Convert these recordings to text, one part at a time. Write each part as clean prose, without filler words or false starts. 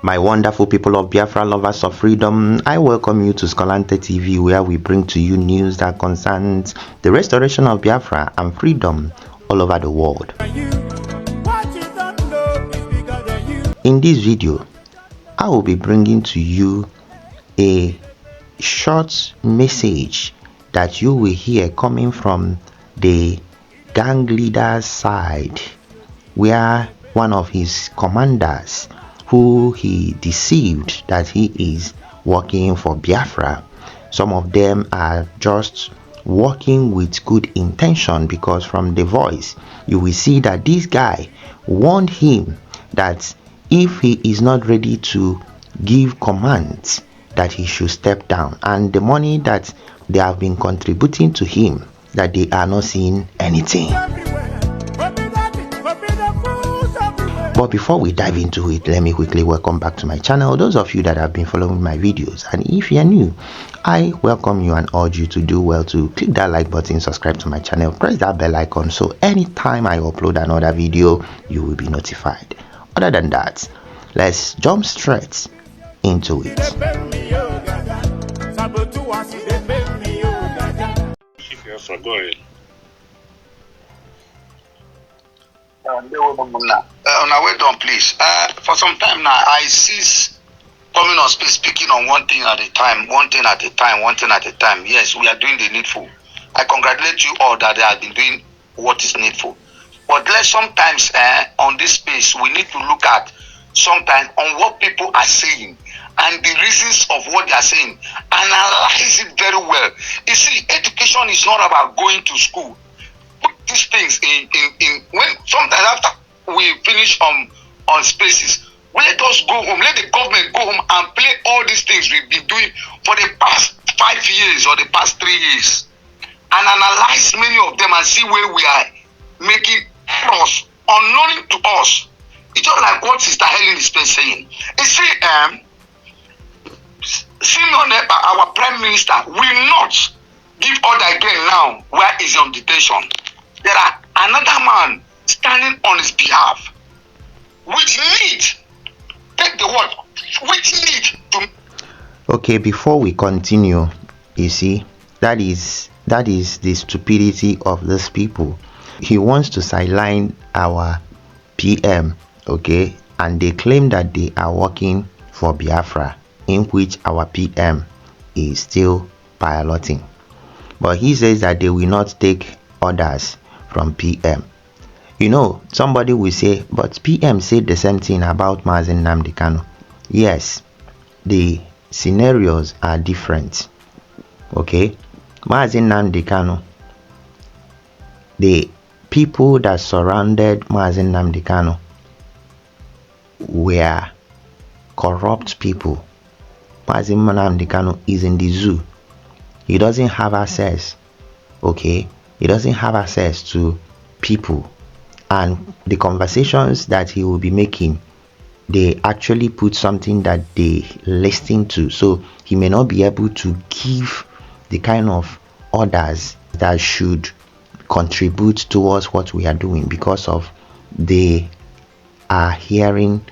My wonderful people of Biafra, lovers of freedom, I welcome you to Skolante TV, where we bring to you news that concerns the restoration of Biafra and freedom all over the world. In this video, I will be bringing to you a short message that you will hear coming from the gang leader's side, where one of his commanders, who he deceived that he is working for Biafra, some of them are just working with good intention, because from the voice you will see that this guy warned him that if he is not ready to give commands, that he should step down, and the money that they have been contributing to him, that they are not seeing anything. But before we dive into it, let me quickly welcome back to my channel those of you that have been following my videos, and if you are new, I welcome you and urge you to do well to click that like button, subscribe to my channel, press that bell icon, so anytime I upload another video you will be notified. Other than that, let's jump straight into it. Now wait on, please. For some time now, I cease coming on space, speaking on one thing at a time, one thing at a time. Yes, we are doing the needful. I congratulate you all that they have been doing what is needful. But let's sometimes on this space, we need to look at sometimes on what people are saying and the reasons of what they are saying. Analyze it very well. You see, education is not about going to school. Put these things in when sometimes after we finish on spaces, let us go home, let the government go home and play all these things we've been doing for the past 5 years or the past 3 years, and analyze many of them and see where we are making errors unknown to us. It's just like what Sister Helen is saying. You see, Simeon, our Prime Minister, will not give order again now where he's on detention. There are another man standing on his behalf, which need, take the word, which need to. Okay, before we continue, you see, that is the stupidity of these people. He wants to sideline our PM, okay, and they claim that they are working for Biafra, in which our PM is still piloting. But he says that they will not take orders from PM. You know, somebody will say, but PM said the same thing about Mazi Nnamdi Kanu. Yes, the scenarios are different. Okay, Mazi Nnamdi Kanu, the people that surrounded Mazi Nnamdi Kanu were corrupt people. Mazi Nnamdi Kanu is in the zoo. He doesn't have access, okay? He doesn't have access to people, and the conversations that he will be making, they actually put something that they listen to, so he may not be able to give the kind of orders that should contribute towards what we are doing, because of they are hearing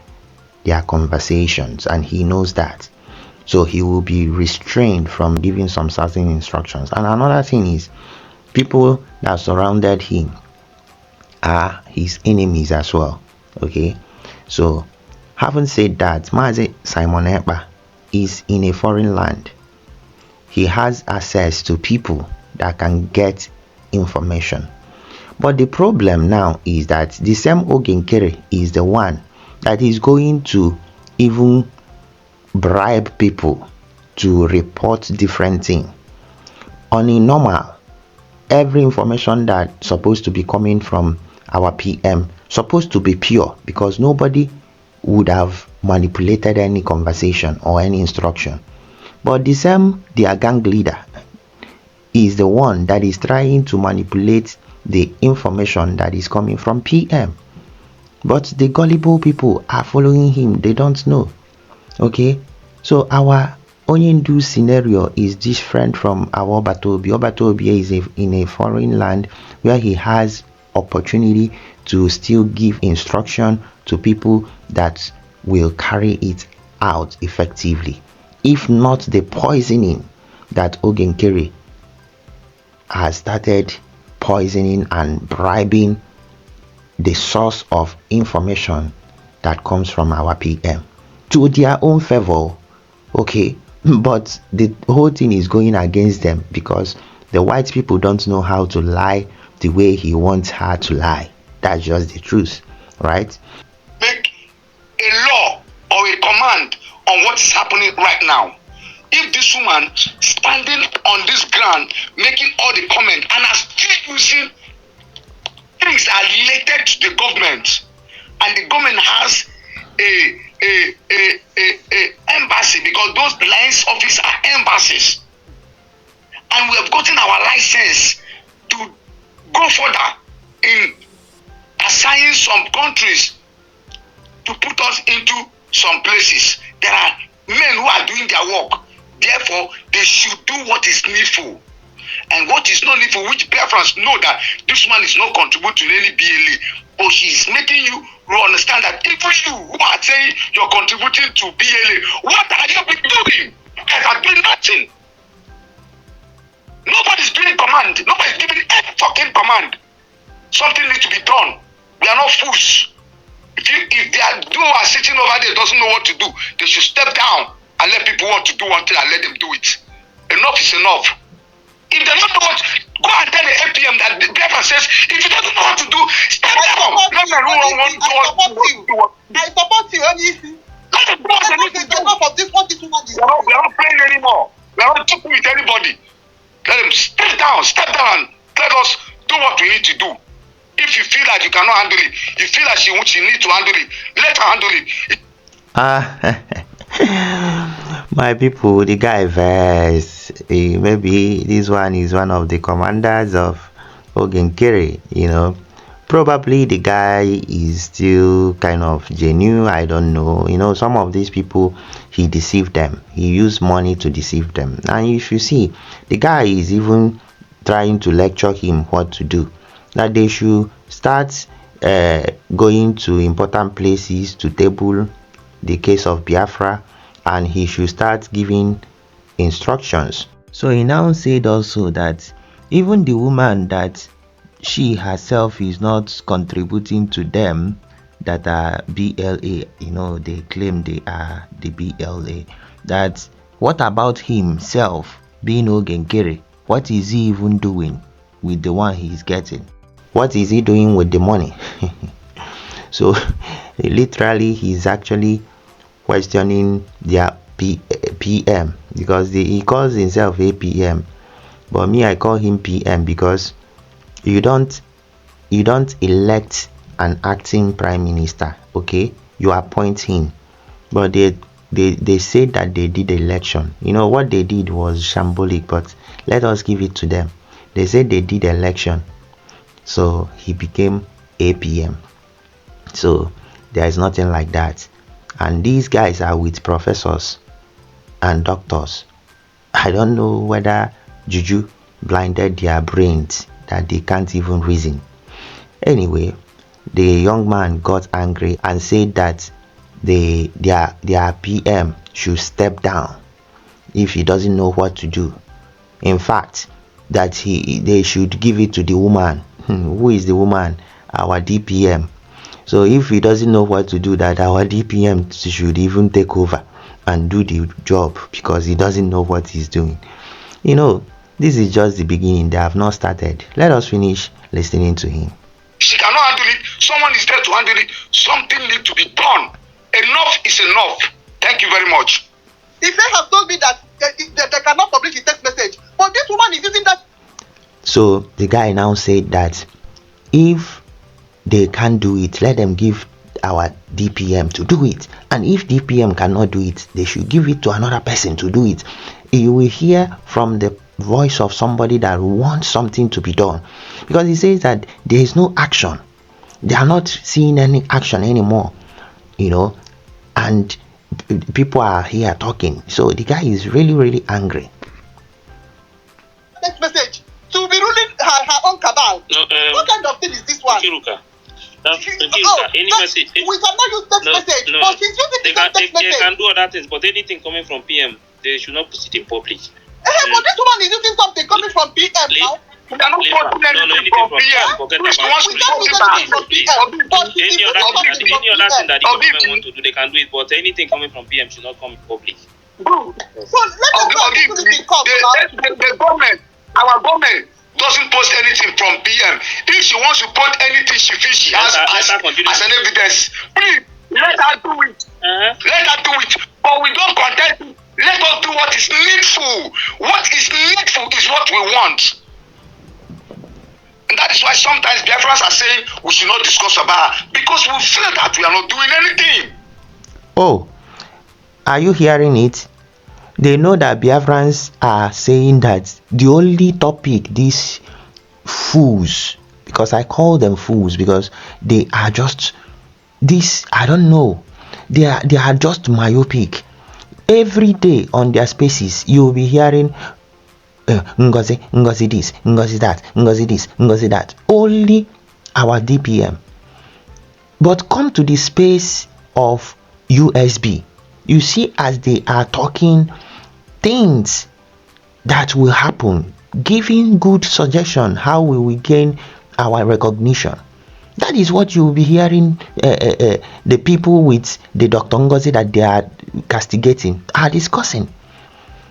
their conversations, and he knows that. So he will be restrained from giving some certain instructions. And another thing is, people that surrounded him are his enemies as well. Okay, so having said that, Mazi Simon Ekpa is in a foreign land. He has access to people that can get information. But the problem now is that the same Nkere is the one that is going to even bribe people to report different things. On a normal, every information that's supposed to be coming from our PM supposed to be pure, because nobody would have manipulated any conversation or any instruction. But the same their gang leader is the one that is trying to manipulate the information that is coming from PM. But the gullible people are following him, they don't know. Okay, so our Onyendu scenario is different from our Obatobi. Obatobi is in a foreign land where he has opportunity to still give instruction to people that will carry it out effectively, if not the poisoning that Nkere has started poisoning and bribing the source of information that comes from our PM to their own favor. Okay, but the whole thing is going against them because the white people don't know how to lie the way he wants her to lie. That's just the truth, right? Make a law or a command on what is happening right now. If this woman standing on this ground making all the comment and are still using things that are related to the government, and the government has a embassy, because those lines office are embassies, and we have gotten our license to go further in assigning some countries to put us into some places. There are men who are doing their work. Therefore, they should do what is needful. And what is not needful, which Biafrans know that this man is not contributing to any BLA, but she is making you understand that even you who are saying you're contributing to BLA, what are you doing? You guys are doing nothing. Nobody's doing command. Nobody's giving any fucking command. Something needs to be done. We are not fools. If they are who are sitting over there doesn't know what to do, they should step down and let people want to do one thing and let them do it. Enough is enough. If they don't know what, go and tell the APM that the Biafra says, if you don't know what to do, step down. I support you. Let them do what they need to do. Enough of this, what this woman is We are not playing anymore. We are not talking with anybody. Let them step down, let us do what we need to do. If you feel like you cannot handle it, you feel like she needs to handle it, let her handle it. My people, the guy verse, maybe this one is one of the commanders of Nkere, probably the guy is still kind of genuine. I don't know. Some of these people, he deceived them. He used money to deceive them. And if you see, the guy is even trying to lecture him what to do, that they should start going to important places to table the case of Biafra, and he should start giving instructions. So he now said also that even the woman that she herself is not contributing to them that are BLA, they claim they are the BLA, that what about himself being Nkere? What is he even doing with the one he's getting? What is he doing with the money? So literally he's actually questioning their PM, because he calls himself APM, but me, I call him PM because you don't elect an acting prime minister, okay? You appoint him. But they said that they did election. What they did was shambolic, but let us give it to them. They said they did election, so he became APM. So there is nothing like that. And these guys are with professors and doctors. I don't know whether juju blinded their brains that they can't even reason. Anyway, the young man got angry and said that their PM should step down if he doesn't know what to do. In fact, that they should give it to the woman. Who is the woman? Our DPM. So if he doesn't know what to do, that our DPM should even take over and do the job, because he doesn't know what he's doing. This is just the beginning. They have not started. Let us finish listening to him. She cannot handle it. Someone is there to handle it. Something needs to be done. Enough is enough. Thank you very much. If they have told me that they cannot publish the text message, but this woman is using that. So the guy now said that if they can't do it, let them give our DPM to do it. And if DPM cannot do it, they should give it to another person to do it. You will hear from the voice of somebody that wants something to be done, because he says that there is no action. They are not seeing any action anymore, and people are here talking. So the guy is really, really angry. Text message to be ruling her own cabal. What kind of thing is this one? Any message. We cannot use text message, but she's using the text message. They can do other things, but anything coming from PM, they should not put it in public. But this woman is using something coming from PM now. We cannot put anything from PM. Forget We about can't use anything from PM. But she's any using other something thing from that the PM. government want to do, they can do it, but anything coming from PM should not come in public. So let us go into this in court now. The government, our government, doesn't post anything from PM. If she wants to post anything she feels she has as an evidence, please let her do it. Let her do it. But we don't contest it. Let us do what is needful. What is needful is what we want. And that is why sometimes Biafrans are saying we should not discuss about her, because we feel that we are not doing anything. Oh, are you hearing it? They know that Biafrans are saying that the only topic these fools, because I call them fools because they are just this, I don't know, they are just myopic. Every day on their spaces you will be hearing Ngozi this, Ngozi that, Ngozi this, Ngozi that. Only our DPM. But come to the space of USB, you see as they are talking things that will happen, giving good suggestion how we will gain our recognition. That is what you will be hearing. The people with the Dr. Ngozi that they are castigating are discussing.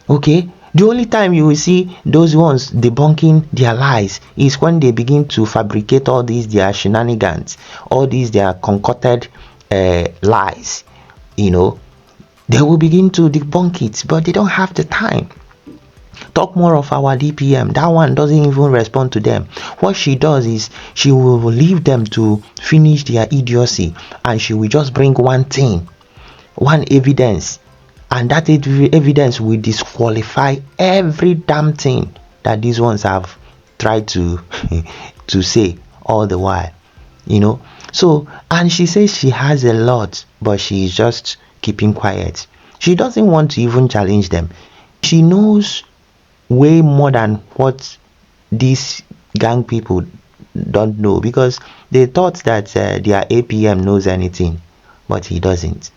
Okay, the only time you will see those ones debunking their lies is when they begin to fabricate all these their shenanigans, all these their concocted lies. You know, they will begin to debunk it, but they don't have the time. Talk more of our DPM. That one doesn't even respond to them. What she does is she will leave them to finish their idiocy, and she will just bring one thing, one evidence, and that evidence will disqualify every damn thing that these ones have tried to to say all the while. You know. So, and she says she has a lot, but she is just keeping quiet. She doesn't want to even challenge them. She knows way more than what these gang people don't know, because they thought that their APM knows anything, but he doesn't.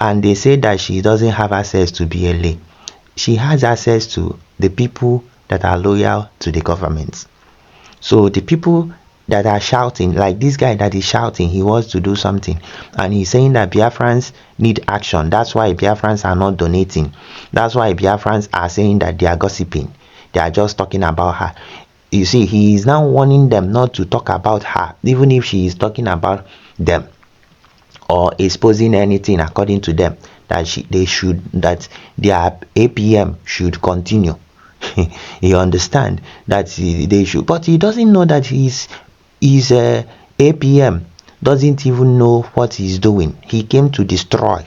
And they say that she doesn't have access to BLA. She has access to the people that are loyal to the government. So the people that are shouting, like this guy that is shouting, he wants to do something, and he's saying that Biafrans need action. That's why Biafrans are not donating. That's why Biafrans are saying that they are gossiping. They are just talking about her. You see, he is now warning them not to talk about her, even if she is talking about them or exposing anything according to them, that that their APM should continue. You understand that they should, but he doesn't know that his APM doesn't even know what he's doing. He came to destroy.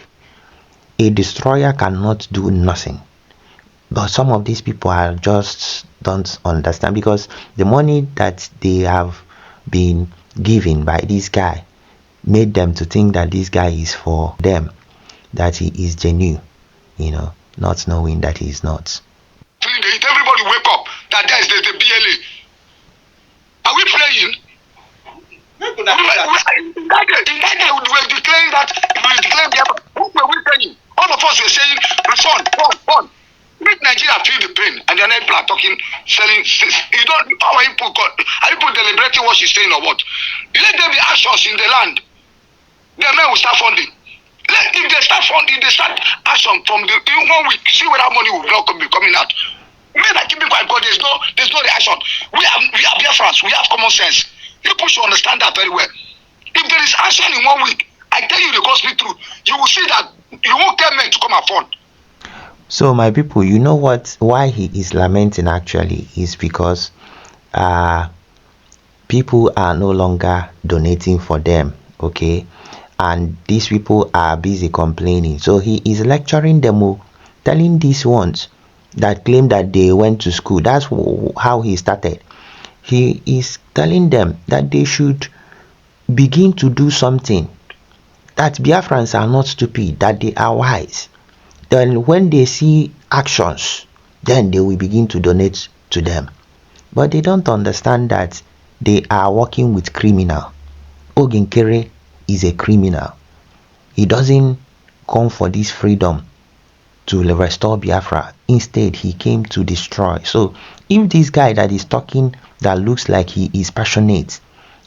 A destroyer cannot do nothing. But some of these people are just don't understand, because the money that they have been given by this guy made them to think that this guy is for them, that he is genuine, you know, not knowing that he is not. Everybody wake up that there is the BLA. Are we playing? In that day, we were declaring that what were we saying? All of us were saying, reform. Make Nigeria feel the pain, and then people are talking, selling. You don't. How are you deliberating what she's saying or what? Let there be actions in the land. The men will start funding. If they start funding, they start action from in 1 week. See where that money will not be coming out. Men are keeping quiet because there's no reaction. We are Biafrans. We have common sense. People should understand that very well. If there is action in 1 week, I tell you the gospel truth, you will see that you won't tell men to come and fund. So my people, you know why he is lamenting actually is because people are no longer donating for them, okay, and these people are busy complaining. So he is lecturing them, telling these ones that claim that they went to school. That's how he started. He is telling them that they should begin to do something, that Biafrans are not stupid, that they are wise. Then when they see actions, then they will begin to donate to them. But they don't understand that they are working with criminal. Nkere is a criminal. He doesn't come for this freedom to restore Biafra. Instead, he came to destroy. So if this guy that is talking, that looks like he is passionate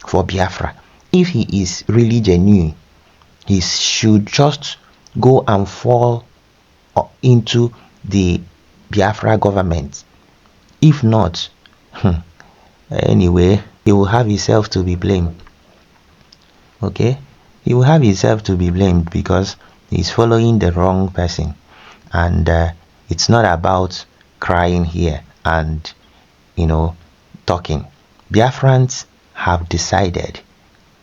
for Biafra, if he is really genuine, he should just go and fall into the Biafra government. If not, anyway, he will have himself to be blamed. Okay, he will have himself to be blamed because he's following the wrong person. And it's not about crying here and talking. Biafrans have decided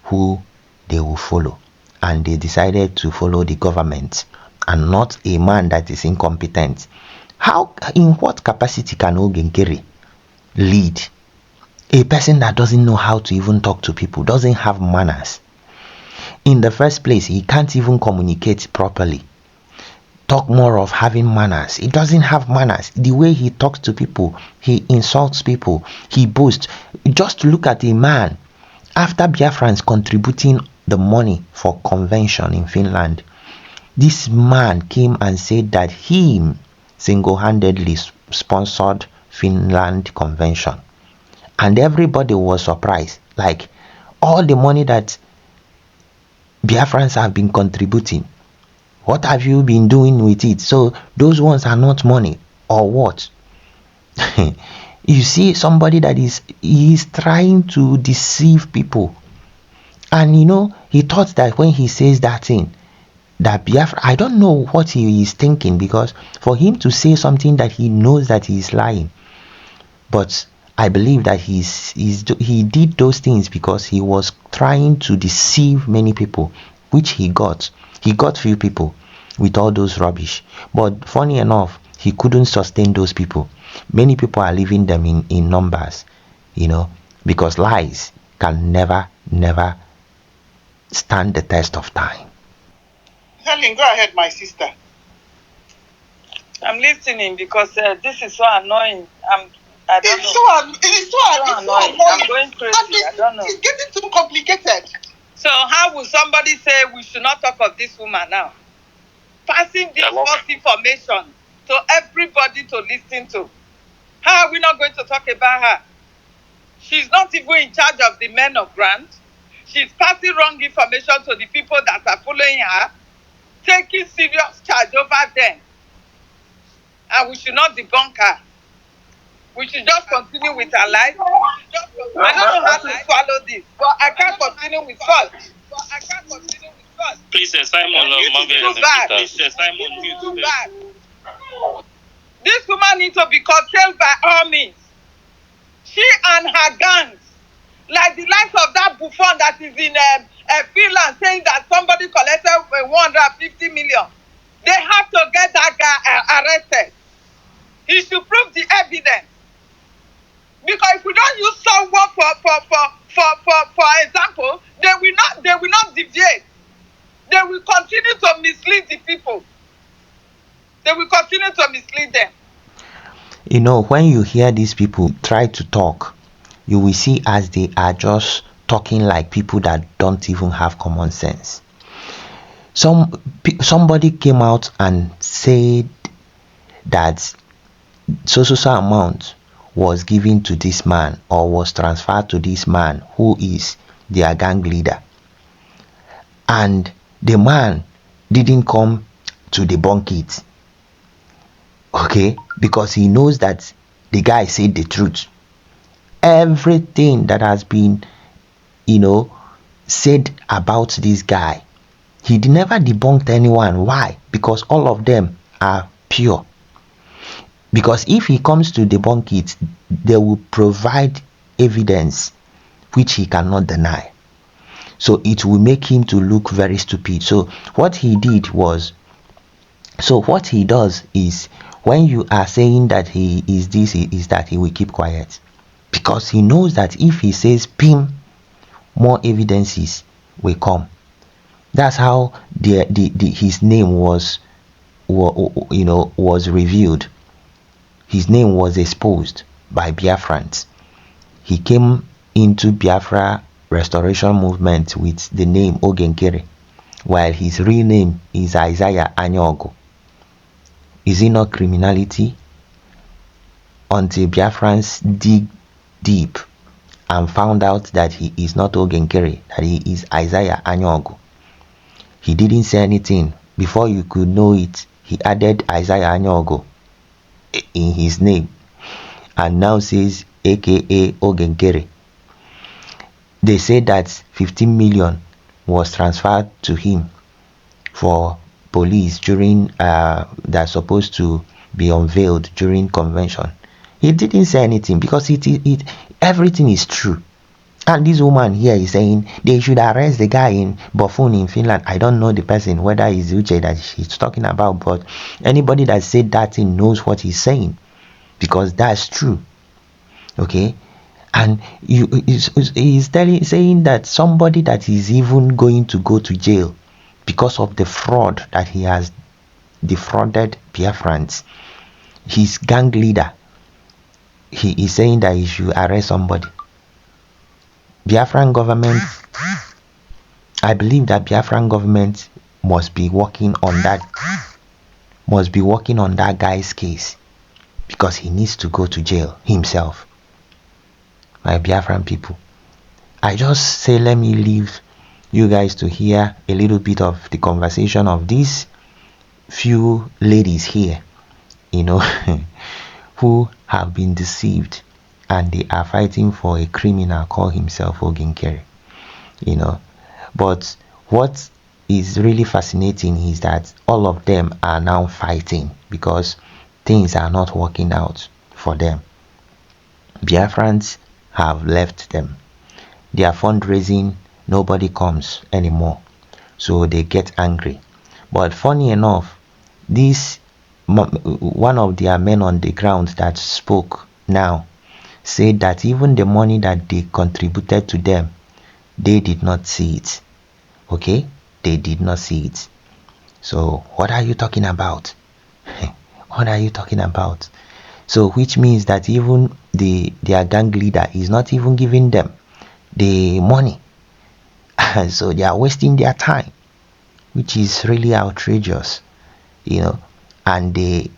who they will follow, and they decided to follow the government and not a man that is incompetent. How, in what capacity can Nkere lead a person that doesn't know how to even talk to people, doesn't have manners? In the first place, he can't even communicate properly. Talk more of having manners. He doesn't have manners. The way he talks to people, he insults people, he boasts. Just look at a man, after Biafrans contributing the money for convention in Finland, this man came and said that he single-handedly sponsored Finland convention. And everybody was surprised. Like, all the money that Biafrans have been contributing, what have you been doing with it? So those ones are not money, or what? You see somebody that is trying to deceive people. And he thought that when he says that thing, that Biafra, I don't know what he is thinking, because for him to say something that he knows that he is lying, but I believe that he did those things because he was trying to deceive many people, which he got. He got few people with all those rubbish. But funny enough, he couldn't sustain those people. Many people are leaving them in numbers, because lies can never stand the test of time. Helen, go ahead, my sister. I'm listening because this is so annoying. I don't know. It's so annoying. I'm going crazy. I don't know. It's getting too complicated. So how will somebody say we should not talk of this woman now? Passing this false information to everybody to listen to. How are we not going to talk about her? She's not even in charge of the men of grant. She's passing wrong information to the people that are following her, taking serious charge over them. And we should not debunk her. We should just continue with our life. I don't know how to swallow this, but I can't continue with fault. Please, Simon, too bad. Too bad. This woman needs to be curtailed by all means. She and her gangs, like the likes of that buffon that is in Finland saying that somebody collected 150 million. They have to get that guy arrested. He should prove the evidence. Because if we don't use someone for example, they will not deviate. They will continue to mislead the people. They will continue to mislead them. When you hear these people try to talk, you will see as they are just talking like people that don't even have common sense. Somebody came out and said that so amount was given to this man, or was transferred to this man who is their gang leader, and the man didn't come to debunk it, okay, because he knows that the guy said the truth. Everything that has been said about this guy, he never debunked anyone. Why? Because all of them are pure. Because if he comes to debunk it, they will provide evidence which he cannot deny. So it will make him to look very stupid. So what he does is, when you are saying that he is this, is that, he will keep quiet. Because he knows that if he says pim, more evidences will come. That's how his name was revealed. His name was exposed by Biafrans. He came into Biafra restoration movement with the name Nkere, while his real name is Isaiah Anyogo. Is it not criminality? Until Biafrans dig deep and found out that he is not Nkere, that he is Isaiah Anyogo. He didn't say anything. Before you could know it, he added Isaiah Anyogo in his name and now says aka Nkere. They say that 15 million was transferred to him for police during that's supposed to be unveiled during convention. He didn't say anything because everything is true. And this woman here is saying they should arrest the guy in Bofun in Finland. I don't know the person, whether it's Uche that she's talking about, but anybody that said that thing knows what he's saying, because that's true. Okay? And he's saying that somebody that is even going to go to jail because of the fraud that he has defrauded Biafrans, his gang leader, he is saying that he should arrest somebody. Biafran government, I believe that Biafran government must be working on that guy's case, because he needs to go to jail himself. My Biafran people, I just say let me leave you guys to hear a little bit of the conversation of these few ladies here, who have been deceived, and they are fighting for a criminal called himself Nkere. But what is really fascinating is that all of them are now fighting because things are not working out for them. Biafrans have left them. Their fundraising, nobody comes anymore, so they get angry. But funny enough, one of their men on the ground that spoke now said that even the money that they contributed to them, they did not see it. Okay? They did not see it. So what are you talking about? What are you talking about? So which means that even their gang leader is not even giving them the money. So they are wasting their time, which is really outrageous, and they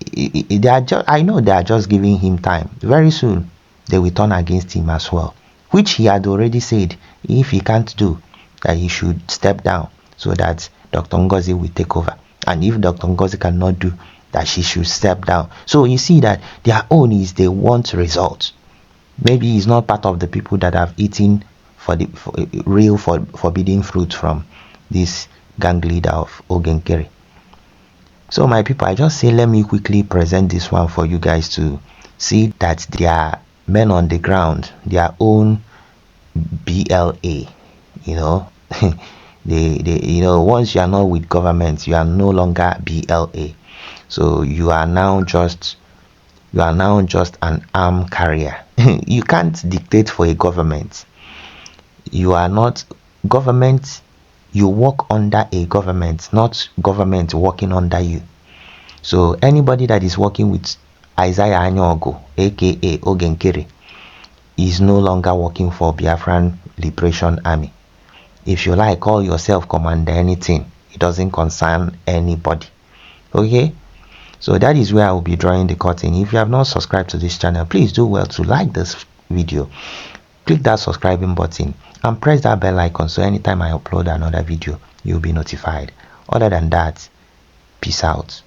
are just, I know they are just giving him time. Very soon they will turn against him as well, which he had already said if he can't do, that he should step down so that Dr. Ngozi will take over, and if Dr. Ngozi cannot do, that she should step down. So you see that their own is they want results. Maybe he's not part of the people that have eaten real forbidden fruit from this gang leader of Nkere. So my people, I just say let me quickly present this one for you guys to see that their men on the ground, their own BLA, they once you are not with government, you are no longer BLA. So you are now just an arm carrier. You can't dictate for a government. You are not government. You work under a government, not government working under you. So anybody that is working with Isaiah Anyogo, aka Nkere, is no longer working for Biafran Liberation Army. If you like, call yourself commander anything. It doesn't concern anybody. Okay? So that is where I will be drawing the curtain. If you have not subscribed to this channel, please do well to like this video. Click that subscribing button and press that bell icon so anytime I upload another video, you'll be notified. Other than that, peace out.